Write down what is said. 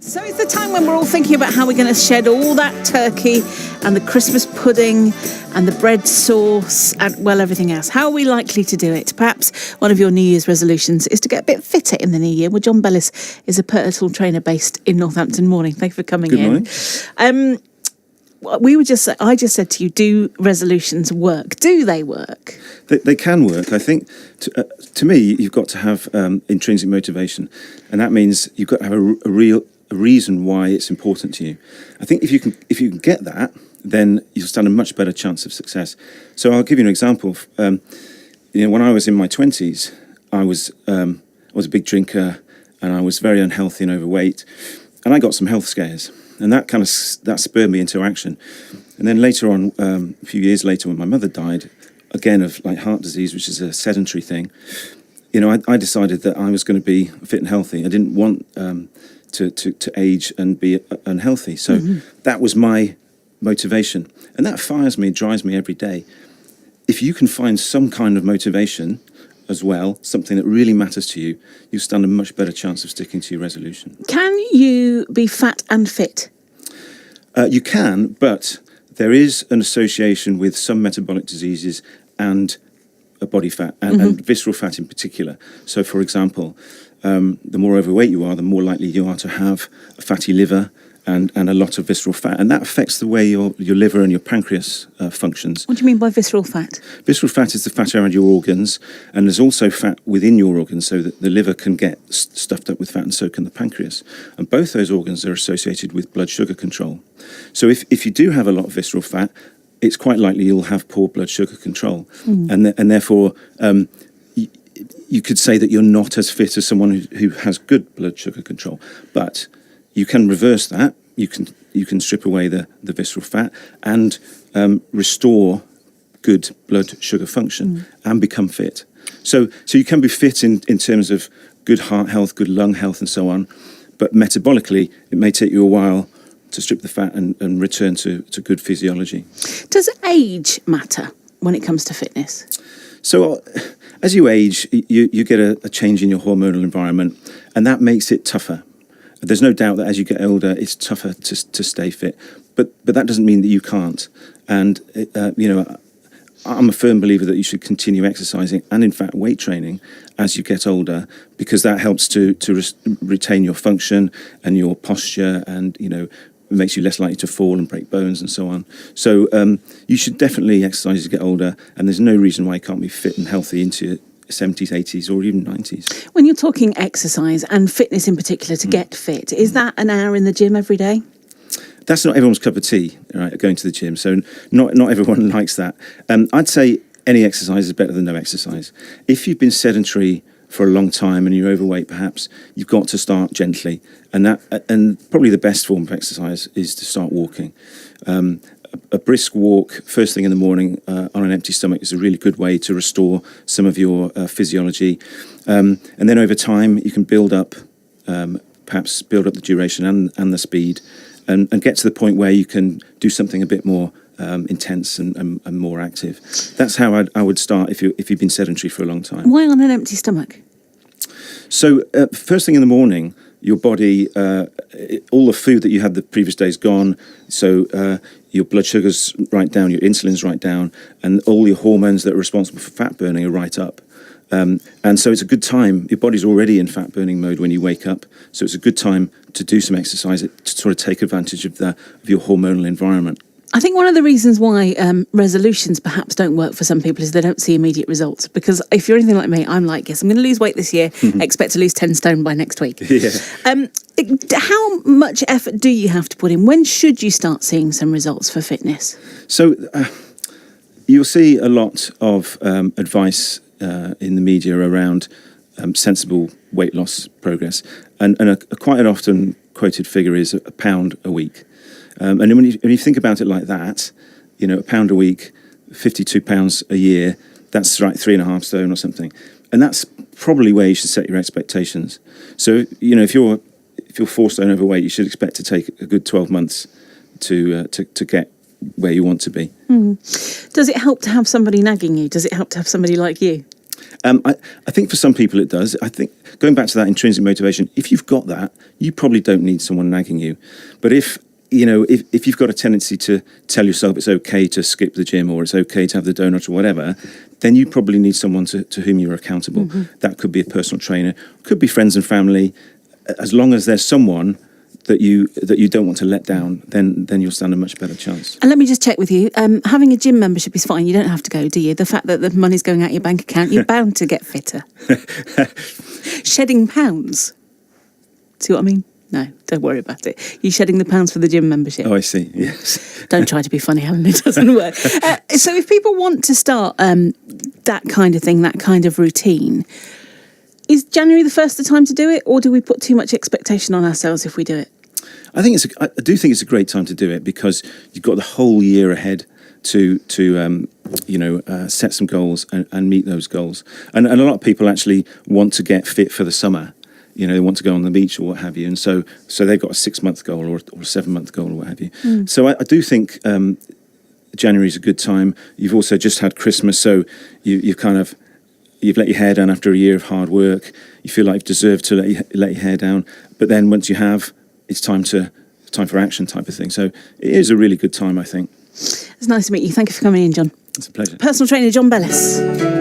So it's the time when we're all thinking about how we're going to shed all that turkey and the Christmas pudding and the bread sauce and, well, everything else. How are we likely to do it? Perhaps one of your New Year's resolutions is to get a bit fitter in the new year. Well, John Bellis is a personal trainer based in Northampton. Morning. Thank you for coming in. Good morning. I just said to you, do resolutions work? Do they work? They can work. I think, to me, you've got to have intrinsic motivation. And that means you've got to have a real reason why it's important to you. I think if you can get that, then you'll stand a much better chance of success. So I'll give you an example. When I was in my 20s, I was a big drinker and I was very unhealthy and overweight, and I got some health scares, and that spurred me into action. And then later on, a few years later, when my mother died, again of like heart disease, which is a sedentary thing, I decided that I was going to be fit and healthy. I didn't want to age and be unhealthy. So that was my motivation. And that fires me, drives me every day. If you can find some kind of motivation as well, something that really matters to you, you stand a much better chance of sticking to your resolution. Can you be fat and fit? You can, but there is an association with some metabolic diseases and body fat, and visceral fat in particular. So, for example, the more overweight you are, the more likely you are to have a fatty liver and a lot of visceral fat. And that affects the way your liver and your pancreas functions. What do you mean by visceral fat? Visceral fat is the fat around your organs, and there's also fat within your organs, so that the liver can get stuffed up with fat, and so can the pancreas. And both those organs are associated with blood sugar control. So if you do have a lot of visceral fat, it's quite likely you'll have poor blood sugar control. And therefore, you could say that you're not as fit as someone who has good blood sugar control. But you can reverse that. You can strip away the visceral fat and restore good blood sugar function and become fit. So you can be fit in terms of good heart health, good lung health, and so on. But metabolically, it may take you a while to strip the fat and return to good physiology. Does age matter when it comes to fitness? So as you age, you get a change in your hormonal environment, and that makes it tougher. There's no doubt that as you get older, it's tougher to stay fit. But that doesn't mean that you can't. And, I'm a firm believer that you should continue exercising and, in fact, weight training as you get older, because that helps to retain your function and your posture, and, it makes you less likely to fall and break bones and so on. So you should definitely exercise as you get older, and there's no reason why you can't be fit and healthy into your 70s, 80s, or even 90s. When you're talking exercise and fitness in particular, to get fit, is that an hour in the gym every day? That's not everyone's cup of tea, right, going to the gym. So not everyone likes that. I'd say any exercise is better than no exercise. If you've been sedentary for a long time and you're overweight, perhaps, you've got to start gently. And probably the best form of exercise is to start walking. A brisk walk first thing in the morning on an empty stomach is a really good way to restore some of your physiology. And then over time, you can build up the duration and the speed, and get to the point where you can do something a bit more intense and more active. That's how I would start if you've been sedentary for a long time. Why on an empty stomach? So first thing in the morning, your body, all the food that you had the previous day is gone. So your blood sugar's right down, your insulin's right down, and all your hormones that are responsible for fat burning are right up. And so it's a good time. Your body's already in fat burning mode when you wake up. So it's a good time to do some exercise to sort of take advantage of your hormonal environment. I think one of the reasons why resolutions perhaps don't work for some people is they don't see immediate results. Because if you're anything like me, I'm like, yes, I'm going to lose weight this year, expect to lose 10 stone by next week. Yeah. How much effort do you have to put in? When should you start seeing some results for fitness? So you'll see a lot of advice in the media around sensible weight loss progress. And a quite an often quoted figure is £1 a week. And when you think about it like that, £1 a week, £52 a year, that's like 3.5 stone or something. And that's probably where you should set your expectations. So, if you're 4 stone overweight, you should expect to take a good 12 months to get where you want to be. Does it help to have somebody nagging you? Does it help to have somebody like you? I think for some people it does. I think going back to that intrinsic motivation, if you've got that, you probably don't need someone nagging you. But if you've got a tendency to tell yourself it's okay to skip the gym or it's okay to have the donut or whatever, then you probably need someone to whom you're accountable. That could be a personal trainer, could be friends and family. As long as there's someone that you don't want to let down, then you'll stand a much better chance. And let me just check with you. Having a gym membership is fine. You don't have to go, do you? The fact that the money's going out your bank account, you're bound to get fitter. Shedding pounds. See what I mean? No, don't worry about it. You're shedding the pounds for the gym membership. Oh, I see. Yes. Don't try to be funny, Helen. It doesn't work. So if people want to start that kind of thing, that kind of routine, is January the time to do it, or do we put too much expectation on ourselves if we do it? I do think it's a great time to do it because you've got the whole year ahead to set some goals and meet those goals. And a lot of people actually want to get fit for the summer. They want to go on the beach or what have you. And so they've got a 6-month goal or a 7-month goal or what have you. So I do think January is a good time. You've also just had Christmas, so you've let your hair down after a year of hard work. You feel like you've deserved to let your hair down. But then once you have, it's time for action type of thing. So it is a really good time, I think. It's nice to meet you. Thank you for coming in, John. It's a pleasure. Personal trainer John Bellis.